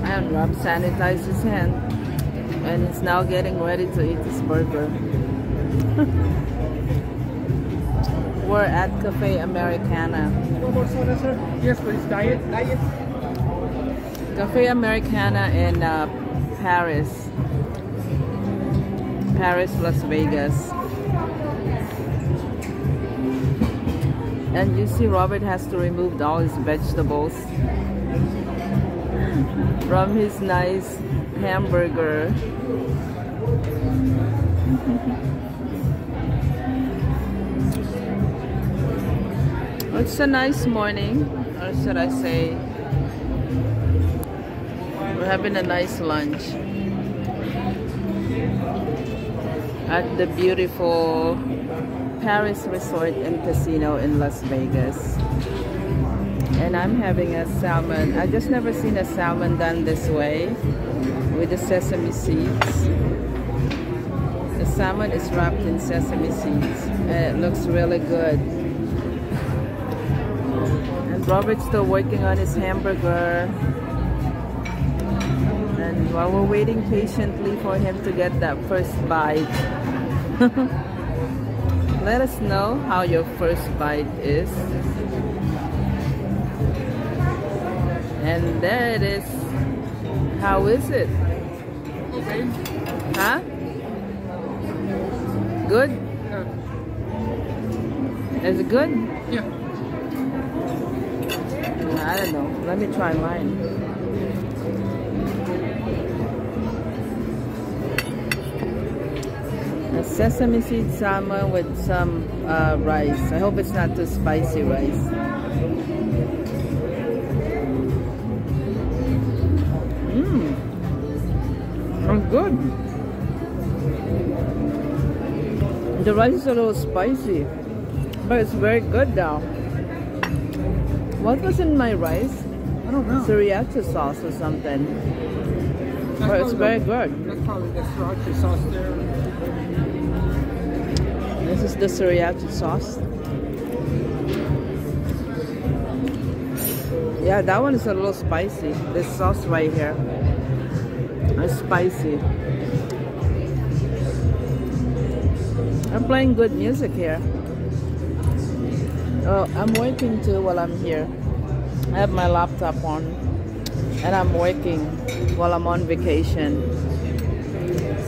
And Rob sanitized his hand and he's now getting ready to eat his burger. We're at Cafe Americano. One more soda, sir? Yes, please. Diet. Cafe Americano in Paris, Las Vegas. And you see Robert has to remove all his vegetables from his nice hamburger. It's a nice morning, or should I say we're having a nice lunch at the beautiful Paris Resort and Casino in Las Vegas. And I'm having a salmon. I just never seen a salmon done this way with the sesame seeds. The salmon is wrapped in sesame seeds and it looks really good. And Robert's still working on his hamburger. And while we're waiting patiently for him to get that first bite, let us know how your first bite is. And there it is. How is it? Okay. Huh? Good? Is it good? Yeah. I don't know. Let me try mine. A sesame seed salmon with some rice. I hope it's not too spicy rice. It's good. The rice is a little spicy, but it's very good now. What was in my rice? I don't know. Sriracha sauce or something. But it's very good. That's probably the sriracha sauce there. This is the sriracha sauce. Yeah, that one is a little spicy. This sauce right here is spicy. I'm playing good music here. Oh, I'm working too while I'm here. I have my laptop on and I'm working while I'm on vacation.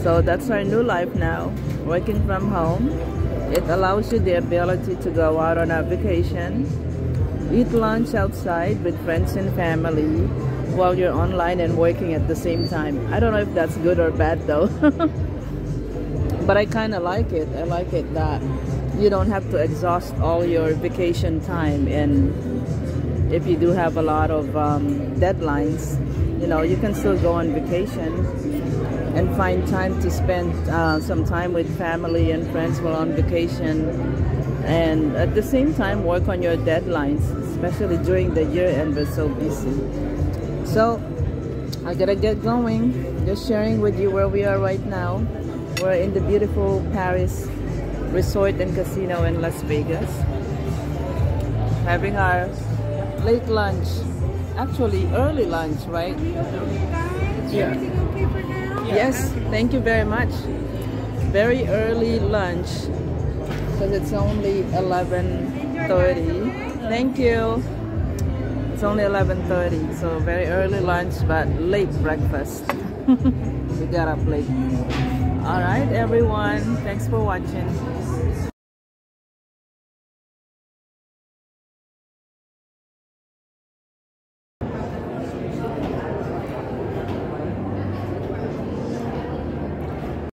So that's our new life now, working from home. It allows you the ability to go out on a vacation, eat lunch outside with friends and family while you're online and working at the same time. I don't know if that's good or bad though. But I kind of like it. I like it that you don't have to exhaust all your vacation time, and if you do have a lot of deadlines, you know, you can still go on vacation and find time to spend some time with family and friends while on vacation, and at the same time work on your deadlines, especially during the year end. We're so busy. So I gotta get going. Just sharing with you where we are right now. We're in the beautiful Paris Resort and Casino in Las Vegas, having our late lunch, actually early lunch, right? Yeah. Yes, thank you very much. Very early lunch because it's only 11:30. Thank you. It's only 11:30, so very early lunch but late breakfast. We got up late. All right, everyone. Thanks for watching.